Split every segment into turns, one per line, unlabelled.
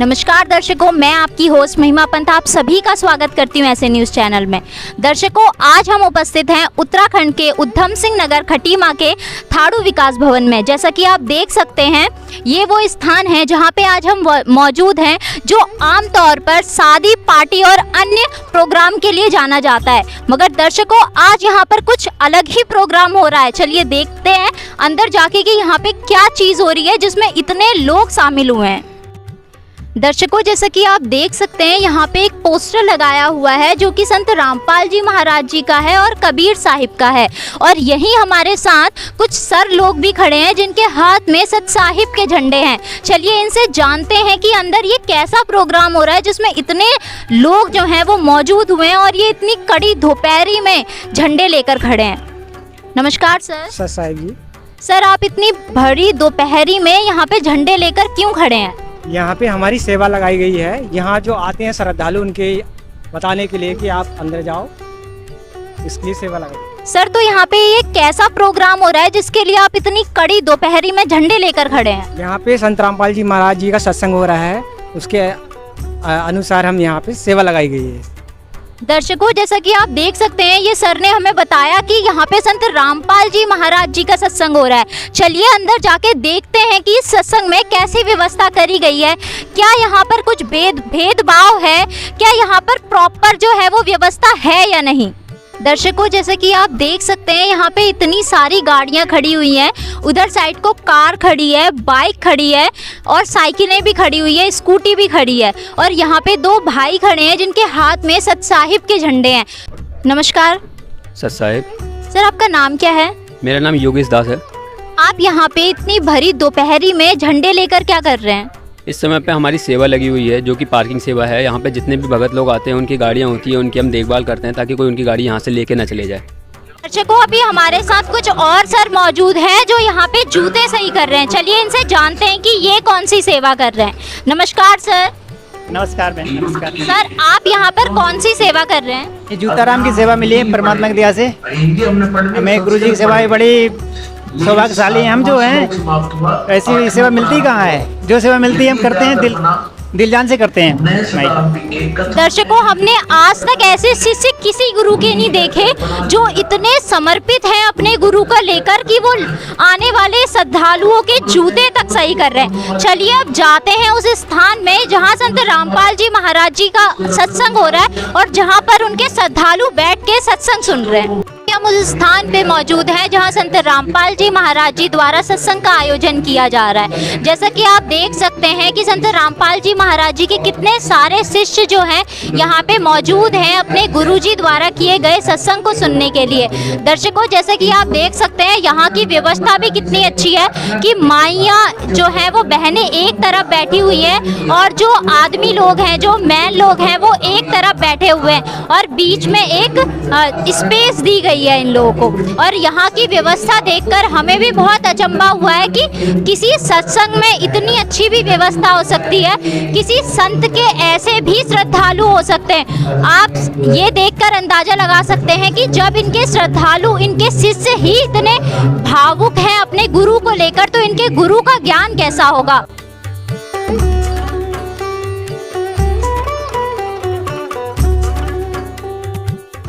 नमस्कार दर्शकों, मैं आपकी होस्ट महिमा पंत आप सभी का स्वागत करती हूँ ऐसे न्यूज़ चैनल में। दर्शकों, आज हम उपस्थित हैं उत्तराखंड के उधम सिंह नगर खटीमा के थाड़ू विकास भवन में। जैसा कि आप देख सकते हैं, ये वो स्थान है जहाँ पे आज हम मौजूद हैं, जो आमतौर पर शादी, पार्टी और अन्य प्रोग्राम के लिए जाना जाता है। मगर दर्शकों, आज यहाँ पर कुछ अलग ही प्रोग्राम हो रहा है। चलिए देखते हैं अंदर जाके कि यहाँ पे क्या चीज़ हो रही है जिसमें इतने लोग शामिल हुए हैं। दर्शकों, जैसा कि आप देख सकते हैं, यहाँ पे एक पोस्टर लगाया हुआ है जो कि संत रामपाल जी महाराज जी का है और कबीर साहिब का है। और यहीं हमारे साथ कुछ सर लोग भी खड़े हैं जिनके हाथ में सत साहिब के झंडे हैं। चलिए इनसे जानते हैं कि अंदर ये कैसा प्रोग्राम हो रहा है जिसमें इतने लोग जो हैं वो मौजूद हुए हैं और ये इतनी कड़ी दोपहरी में झंडे लेकर खड़े हैं। नमस्कार सर।
सत साहिब जी।
सर, आप इतनी भरी दोपहरी में यहाँ पे झंडे लेकर क्यों खड़े हैं?
यहाँ पे हमारी सेवा लगाई गई है। यहाँ जो आते हैं श्रद्धालु, उनके बताने के लिए कि आप अंदर जाओ, इसलिए सेवा लगाई।
सर, तो यहाँ पे ये कैसा प्रोग्राम हो रहा है जिसके लिए आप इतनी कड़ी दोपहरी में झंडे लेकर खड़े हैं?
यहाँ पे संत रामपाल जी महाराज जी का सत्संग हो रहा है, उसके अनुसार हम यहाँ पे सेवा लगाई गई है।
दर्शकों, जैसा कि आप देख सकते हैं, ये सर ने हमें बताया कि यहाँ पे संत रामपाल जी महाराज जी का सत्संग हो रहा है। चलिए अंदर जाके देखते हैं कि इस सत्संग में कैसी व्यवस्था करी गई है। क्या यहाँ पर कुछ भेदभाव है? क्या यहाँ पर प्रॉपर जो है वो व्यवस्था है या नहीं? दर्शकों, जैसे कि आप देख सकते हैं, यहाँ पे इतनी सारी गाड़ियाँ खड़ी हुई हैं। उधर साइड को कार खड़ी है, बाइक खड़ी है और साइकिलें भी खड़ी हुई है, स्कूटी भी खड़ी है। और यहाँ पे दो भाई खड़े हैं जिनके हाथ में सत साहिब के झंडे हैं। नमस्कार
सत साहिब।
सर, आपका नाम क्या है?
मेरा नाम योगेश दास है।
आप यहाँ पे इतनी भरी दोपहरी में झंडे लेकर क्या कर रहे हैं?
इस समय पे हमारी सेवा लगी हुई है, जो कि पार्किंग सेवा है। यहाँ पे जितने भी भगत लोग आते हैं, उनकी गाड़ियाँ होती हैं, उनकी हम देखभाल करते हैं ताकि कोई उनकी गाड़ी यहाँ से लेके ना चले जाए।
दर्शकों, अभी हमारे साथ कुछ और सर मौजूद हैं जो यहाँ पे जूते सही कर रहे हैं। चलिए इनसे जानते हैं कि ये कौन सी सेवा कर रहे हैं। नमस्कार सर।
नमस्कार बहन। नमस्कार
सर, आप यहाँ पर कौन सी सेवा कर रहे हैं?
ये जूताराम की सेवा मिली है परमात्मा की दया से। हमें गुरु जी की सेवा बड़ी सौभाग्यशाली हैं हम जो हैं। ऐसी सेवा मिलती कहाँ है? जो सेवा मिलती है हम करते हैं, दिल जान से करते हैं।
दर्शकों, हमने आज तक ऐसे शिष्य किसी गुरु के नहीं देखे जो इतने समर्पित हैं अपने गुरु को लेकर कि वो आने वाले श्रद्धालुओं के जूते तक सही कर रहे हैं। चलिए अब जाते हैं उस स्थान में जहां संत रामपाल जी महाराज जी का सत्संग हो रहा है और जहां पर उनके श्रद्धालु बैठ के सत्संग सुन रहे हैं। हम उस स्थान पे मौजूद हैं जहां संत रामपाल जी महाराज जी द्वारा सत्संग का आयोजन किया जा रहा है। जैसा कि आप देख सकते हैं कि संत रामपाल जी महाराज जी के कितने सारे शिष्य जो हैं यहाँ पे मौजूद हैं अपने गुरुजी द्वारा किए गए सत्संग को सुनने के लिए। दर्शकों, जैसे कि आप देख सकते हैं, यहाँ की व्यवस्था भी कितनी अच्छी है कि माइयाँ जो है वो बहनें एक तरफ बैठी हुई हैं और जो आदमी लोग हैं, जो मैन लोग हैं, वो एक तरफ बैठे हुए हैं और बीच में एक स्पेस दी गई है इन लोगों को। और यहाँ की व्यवस्था देखकर हमें भी बहुत अचंभा हुआ है कि किसी सत्संग में इतनी अच्छी भी व्यवस्था हो सकती है, किसी संत के ऐसे भी श्रद्धालु हो सकते हैं। आप ये देखकर अंदाजा लगा सकते हैं कि जब इनके श्रद्धालु, इनके शिष्य ही इतने भावुक हैं अपने गुरु को लेकर, तो इनके गुरु का ज्ञान कैसा होगा।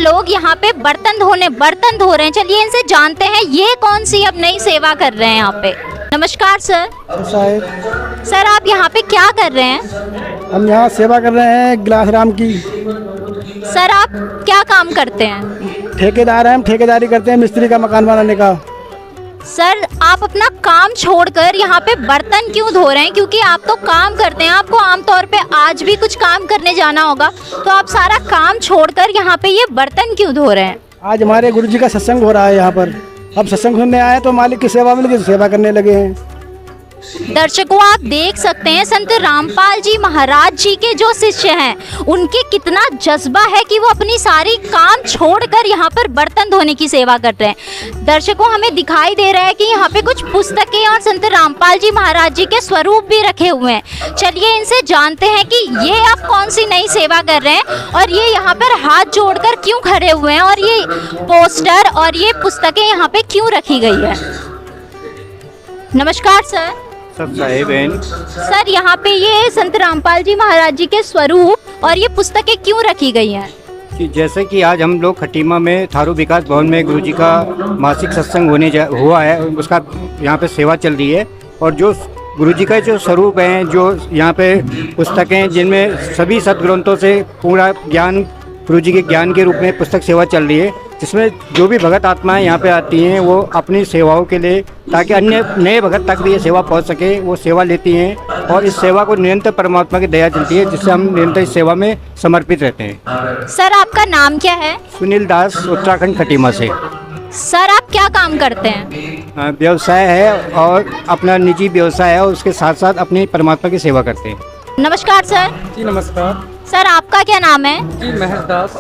लोग यहाँ पे बर्तन धो रहे हैं। चलिए इनसे जानते हैं ये कौन सी अब नई सेवा कर रहे हैं यहाँ पे। नमस्कार सर। सर, आप यहाँ पे क्या कर रहे हैं?
हम यहाँ सेवा कर रहे हैं गिलास राम की।
सर, आप क्या काम करते हैं?
ठेकेदार हैं, हम ठेकेदारी करते हैं मिस्त्री का, मकान बनाने का।
सर, आप अपना काम छोड़कर यहाँ पे बर्तन क्यों धो रहे हैं? क्योंकि आप तो काम करते हैं, आपको आमतौर पे आज भी कुछ काम करने जाना होगा, तो आप सारा काम छोड़कर यहाँ पे ये बर्तन क्यों धो रहे हैं?
आज हमारे गुरुजी का सत्संग हो रहा है यहाँ पर। अब सत्संग सुनने आए तो मालिक की सेवा मिल गई, सेवा करने लगे हैं।
दर्शकों, आप देख सकते हैं संत रामपाल जी महाराज जी के जो शिष्य हैं उनके कितना जज्बा है कि वो अपनी सारी काम छोड़कर यहाँ पर बर्तन धोने की सेवा कर रहे हैं। दर्शकों, हमें दिखाई दे रहा है कि यहाँ पे कुछ पुस्तकें और संत रामपाल जी महाराज जी के स्वरूप भी रखे हुए हैं। चलिए इनसे जानते हैं कि ये आप कौन सी नई सेवा कर रहे हैं और ये यहाँ पर हाथ जोड़कर क्यों खड़े हुए हैं और ये पोस्टर और ये पुस्तकें यहाँ पे क्यों रखी गई है। नमस्कार सर।
सब साहेब हैं।
सर यहाँ पे ये संत रामपाल जी महाराज जी के स्वरूप और ये पुस्तकें क्यों रखी गई हैं?
कि जैसे कि आज हम लोग खटीमा में थारू विकास भवन में गुरुजी का मासिक सत्संग हुआ है, उसका यहाँ पे सेवा चल रही है। और जो गुरुजी का जो स्वरूप हैं, जो यहाँ पे पुस्तकें जिनमें सभी सदग्रंथों से पूरा ज्ञान गुरुजी के ज्ञान के रूप में पुस्तक सेवा चल रही है, जिसमें जो भी भगत आत्माएं यहाँ पे आती हैं वो अपनी सेवाओं के लिए, ताकि अन्य नए भगत तक भी ये सेवा पहुँच सके, वो सेवा लेती हैं। और इस सेवा को निरंतर परमात्मा की दया चलती है, जिससे हम निरंतर इस सेवा में समर्पित रहते हैं।
सर आपका नाम क्या है?
सुनील दास, उत्तराखंड खटीमा से।
सर आप क्या काम करते हैं?
व्यवसाय है और अपना निजी व्यवसाय है, और उसके साथ साथ अपनी परमात्मा की सेवा करते हैं।
नमस्कार सर।
जी नमस्कार।
सर आपका क्या नाम है?
जी महेश दास।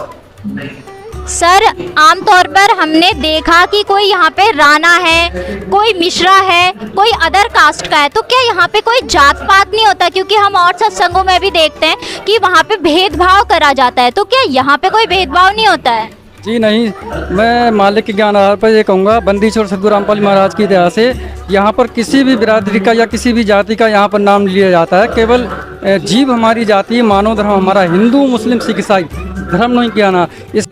सर आमतौर पर हमने देखा कि कोई यहाँ पे राणा है, कोई मिश्रा है, कोई अदर कास्ट का है, तो क्या यहाँ पे कोई जात पात नहीं होता? क्योंकि हम और सत्संगों में भी देखते हैं कि वहाँ पे भेदभाव करा जाता है, तो क्या यहाँ पे कोई भेदभाव नहीं होता है?
जी नहीं, मैं मालिक के ज्ञान आधार पर ये कहूँगा, बंदीछोड़ सद्गुरु रामपाल महाराज की दया से यहाँ पर किसी भी बिरादरी का या किसी भी जाति का यहाँ पर नाम लिया जाता है। केवल जीव हमारी जाति है, मानव धर्म हमारा हिंदू मुस्लिम सिख ईसाई धर्म नहीं किया ना। इस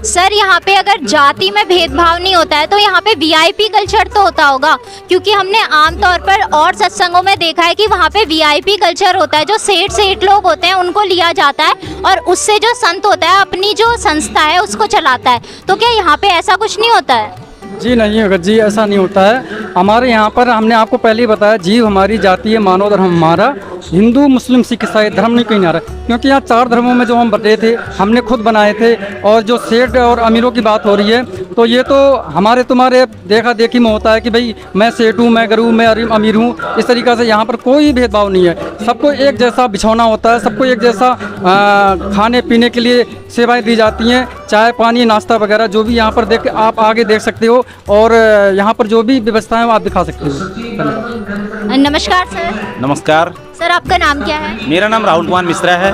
सर यहाँ पे अगर जाति में भेदभाव नहीं होता है तो यहाँ पे वीआईपी कल्चर तो होता होगा, क्योंकि हमने आमतौर पर और सत्संगों में देखा है कि वहाँ पे वीआईपी कल्चर होता है। जो सेठ लोग होते हैं उनको लिया जाता है और उससे जो संत होता है अपनी जो संस्था है उसको चलाता है। तो क्या यहाँ पे ऐसा कुछ नहीं होता है?
जी नहीं होगा जी, ऐसा नहीं होता है। हमारे यहाँ पर हमने आपको पहले ही बताया, जीव हमारी जाति है, मानव धर्म हमारा, हिंदू मुस्लिम सिख ईसाई धर्म नहीं कहीं आ रहा। क्योंकि यहाँ 4 धर्मों में जो हम बटे थे हमने खुद बनाए थे। और जो सेठ और अमीरों की बात हो रही है, तो ये तो हमारे तुम्हारे देखा देखी में होता है कि भाई मैं सेठ हूँ, मैं गरीब, मैं अमीर हूँ। इस तरीक़े से यहाँ पर कोई भेदभाव नहीं है। सबको एक जैसा बिछौना होता है, सबको एक जैसा खाने पीने के लिए सेवाएं दी जाती हैं, चाय पानी नाश्ता वगैरह जो भी यहाँ पर देख आप आगे देख सकते हो। और यहाँ पर जो भी व्यवस्था है वो आप दिखा सकते हो।
नमस्कार सर।
नमस्कार
सर आपका नाम क्या है?
मेरा नाम राहुल कुमार मिश्रा है।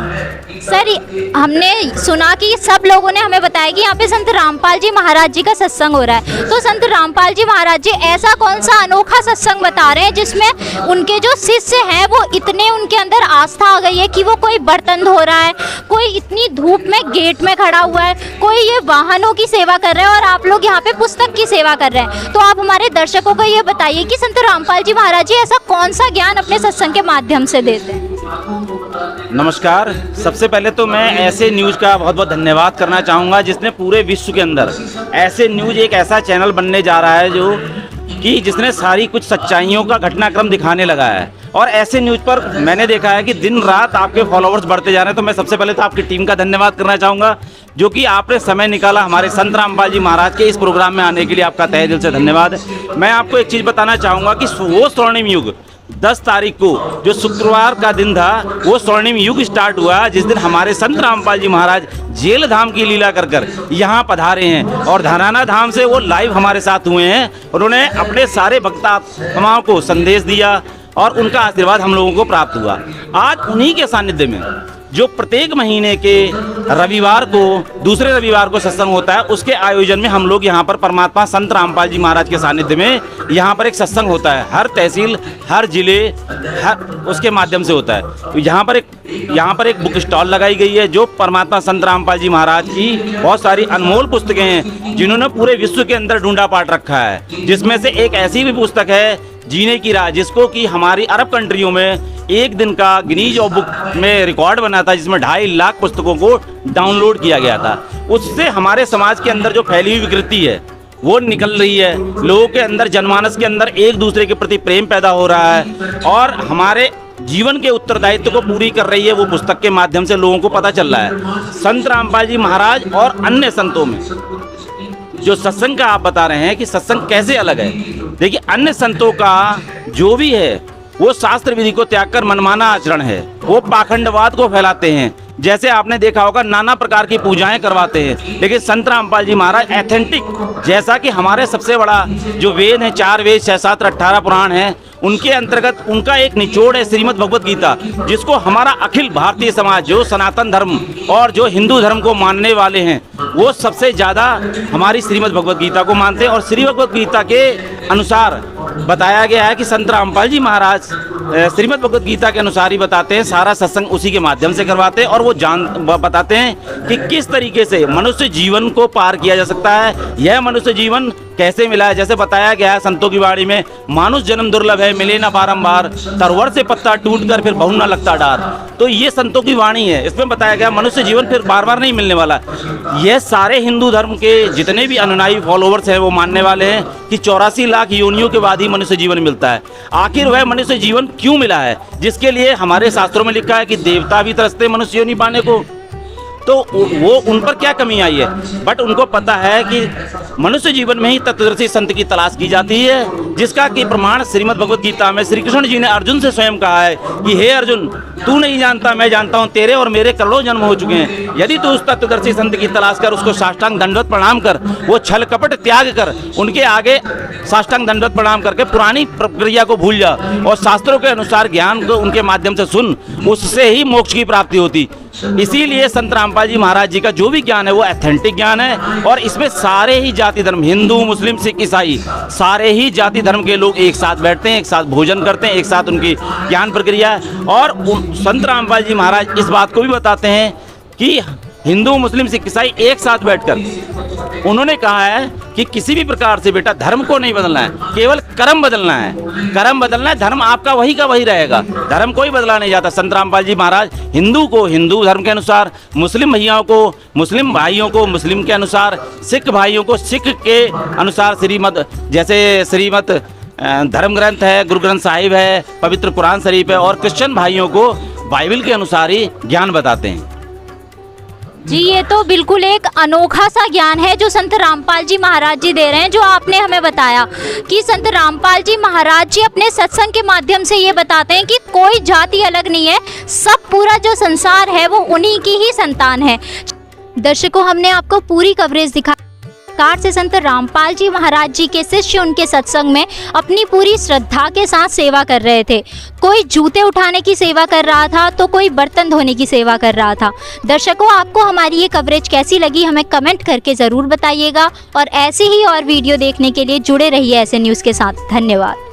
सर हमने सुना कि सब लोगों ने हमें बताया कि यहाँ पे संत रामपाल जी महाराज जी का सत्संग हो रहा है, तो संत रामपाल जी महाराज जी ऐसा कौन सा अनोखा सत्संग बता रहे हैं जिसमें उनके जो शिष्य हैं वो इतने उनके अंदर आस्था आ गई है कि वो कोई बर्तन धो रहा है, कोई इतनी धूप में गेट में खड़ा हुआ है, कोई ये वाहनों की सेवा कर रहे हैं और आप लोग यहाँ पे पुस्तक की सेवा कर रहे हैं। तो आप हमारे दर्शकों को ये बताइए कि संत रामपाल जी महाराज जी ऐसा कौन सा ज्ञान अपने सत्संग के माध्यम से देते हैं?
नमस्कार। सबसे पहले तो मैं ऐसे न्यूज़ का बहुत बहुत धन्यवाद करना चाहूँगा जिसने पूरे विश्व के अंदर ऐसे न्यूज़ एक ऐसा चैनल बनने जा रहा है जो कि जिसने सारी कुछ सच्चाइयों का घटनाक्रम दिखाने लगा है। और ऐसे न्यूज़ पर मैंने देखा है कि दिन रात आपके फॉलोअर्स बढ़ते जा रहे हैं। तो मैं सबसे पहले तो आपकी टीम का धन्यवाद करना चाहूँगा जो कि आपने समय निकाला हमारे संत रामपाल जी महाराज के इस प्रोग्राम में आने के लिए। आपका तहे दिल से धन्यवाद। मैं आपको एक चीज़ बताना चाहूँगा कि वो स्वर्णिम युग 10 तारीख को जो शुक्रवार का दिन था वो स्वर्णिम युग स्टार्ट हुआ, जिस दिन हमारे संत रामपाल जी महाराज जेल धाम की लीला कर यहाँ पधारे हैं और धराना धाम से वो लाइव हमारे साथ हुए हैं। उन्होंने अपने सारे भक्तात्माओं को संदेश दिया और उनका आशीर्वाद हम लोगों को प्राप्त हुआ। आज उन्हीं के सानिध्य में जो प्रत्येक महीने के रविवार को दूसरे रविवार को सत्संग होता है, उसके आयोजन में हम लोग यहाँ पर परमात्मा संत रामपाल जी महाराज के सानिध्य में यहाँ पर एक सत्संग होता है। हर तहसील, हर जिले, हर उसके माध्यम से होता है। तो यहाँ पर एक बुक स्टॉल लगाई गई है जो परमात्मा संत रामपाल जी महाराज की बहुत सारी अनमोल पुस्तकें हैं जिन्होंने पूरे विश्व के अंदर ढूंढा पाट रखा है। जिसमें से एक ऐसी भी पुस्तक है जीने की राह, जिसको कि हमारी अरब कंट्रियों में एक दिन का गिनीज ऑफ बुक में रिकॉर्ड बना था, जिसमें 2.5 लाख पुस्तकों को डाउनलोड किया गया था। उससे हमारे समाज के अंदर जो फैली हुई विकृति है वो निकल रही है। लोगों के अंदर, जनमानस के अंदर एक दूसरे के प्रति प्रेम पैदा हो रहा है और हमारे जीवन के उत्तरदायित्व को पूरी कर रही है। वो पुस्तक के माध्यम से लोगों को पता चल रहा है संत रामपाल जी महाराज और अन्य संतों में जो सत्संग का आप बता रहे हैं कि सत्संग कैसे अलग है। देखिए, अन्य संतों का जो भी है वो शास्त्र विधि को त्याग कर मनमाना आचरण है। वो पाखंडवाद को फैलाते हैं। जैसे आपने देखा होगा नाना प्रकार की पूजाएं करवाते हैं, लेकिन संत रामपाल जी महाराज एथेंटिक, जैसा कि हमारे सबसे बड़ा जो वेद है, 4 वेद 6 7 18 पुराण है, उनके अंतर्गत उनका एक निचोड़ है श्रीमद् भगवत गीता, जिसको हमारा अखिल भारतीय समाज जो सनातन धर्म और जो हिंदू धर्म को मानने वाले हैं वो सबसे ज़्यादा हमारी श्रीमद् भगवत गीता को मानते हैं। और श्री भगवत गीता के अनुसार बताया गया है कि संत रामपाल जी महाराज श्रीमद् भगवत गीता के अनुसार ही बताते हैं, सारा सत्संग उसी के माध्यम से करवाते हैं। और वो बताते हैं कि किस तरीके से मनुष्य जीवन को पार किया जा सकता है, यह मनुष्य जीवन कैसे मिला है। जैसे बताया गया है संतों की वाणी में, मानुष जन्म दुर्लभ है, मिले ना बारंबार, तरवर से पत्ता टूट कर फिर बहु ना लगता डार। तो ये संतों की वाणी है, इसमें बताया गया मनुष्य जीवन फिर बार बार नहीं मिलने वाला। यह सारे हिंदू धर्म के जितने भी अनुयायी फॉलोवर्स हैं वो मानने वाले हैं कि 84 लाख योनियों के बाद ही मनुष्य जीवन मिलता है। आखिर वह मनुष्य जीवन क्यों मिला है, जिसके लिए हमारे शास्त्रों में लिखा है कि देवता भी तरसते मनुष्य योनि पाने को। तो वो उन पर क्या कमी आई है, बट उनको पता है कि मनुष्य जीवन में ही तत्वदर्शी संत की तलाश की जाती है, जिसका कि प्रमाण श्रीमद् भगवत गीता में श्री कृष्ण जी ने अर्जुन से स्वयं कहा है कि हे अर्जुन, तू नहीं जानता मैं जानता हूँ, तेरे और मेरे करोड़ों जन्म हो चुके हैं। यदि तू उस तत्वदर्शी संत की तलाश कर, उसको साष्टांग दंडवत प्रणाम कर, वो छल कपट त्याग कर उनके आगे साष्टांग दंडवत प्रणाम करके पुरानी प्रक्रिया को भूल जा और शास्त्रों के अनुसार ज्ञान को उनके माध्यम से सुन, उससे ही मोक्ष की प्राप्ति होती। इसीलिए संत रामपाल जी महाराज जी का जो भी ज्ञान है वो ऑथेंटिक ज्ञान है। और इसमें सारे ही जाति धर्म, हिंदू मुस्लिम सिख ईसाई, सारे ही जाति धर्म के लोग एक साथ बैठते हैं, एक साथ भोजन करते हैं, एक साथ उनकी ज्ञान प्रक्रिया है। और संत रामपाल जी महाराज इस बात को भी बताते हैं कि हिंदू मुस्लिम सिख ईसाई एक साथ बैठकर उन्होंने कहा है कि किसी भी प्रकार से बेटा धर्म को नहीं बदलना है, केवल कर्म बदलना है। कर्म बदलना है, धर्म आपका वही का वही रहेगा, धर्म कोई बदला नहीं जाता। संत रामपाल जी महाराज हिंदू को हिंदू धर्म के अनुसार, मुस्लिम भैयाओं को मुस्लिम भाइयों को मुस्लिम के अनुसार, सिख भाइयों को सिख के अनुसार, श्रीमद जैसे श्रीमद धर्म ग्रंथ है, गुरु ग्रंथ साहिब है, पवित्र कुरान शरीफ है, और क्रिश्चियन भाइयों को बाइबल के अनुसार ही ज्ञान बताते हैं।
जी, ये तो बिल्कुल एक अनोखा सा ज्ञान है जो संत रामपाल जी महाराज जी दे रहे हैं। जो आपने हमें बताया कि संत रामपाल जी महाराज जी अपने सत्संग के माध्यम से ये बताते हैं कि कोई जाति अलग नहीं है, सब पूरा जो संसार है वो उन्हीं की ही संतान है। दर्शकों, हमने आपको पूरी कवरेज दिखा कार से संत रामपाल जी महाराज जी के शिष्य उनके सत्संग में अपनी पूरी श्रद्धा के साथ सेवा कर रहे थे। कोई जूते उठाने की सेवा कर रहा था तो कोई बर्तन धोने की सेवा कर रहा था। दर्शकों, आपको हमारी ये कवरेज कैसी लगी हमें कमेंट करके ज़रूर बताइएगा और ऐसे ही और वीडियो देखने के लिए जुड़े रहिए ऐसे न्यूज़ के साथ। धन्यवाद।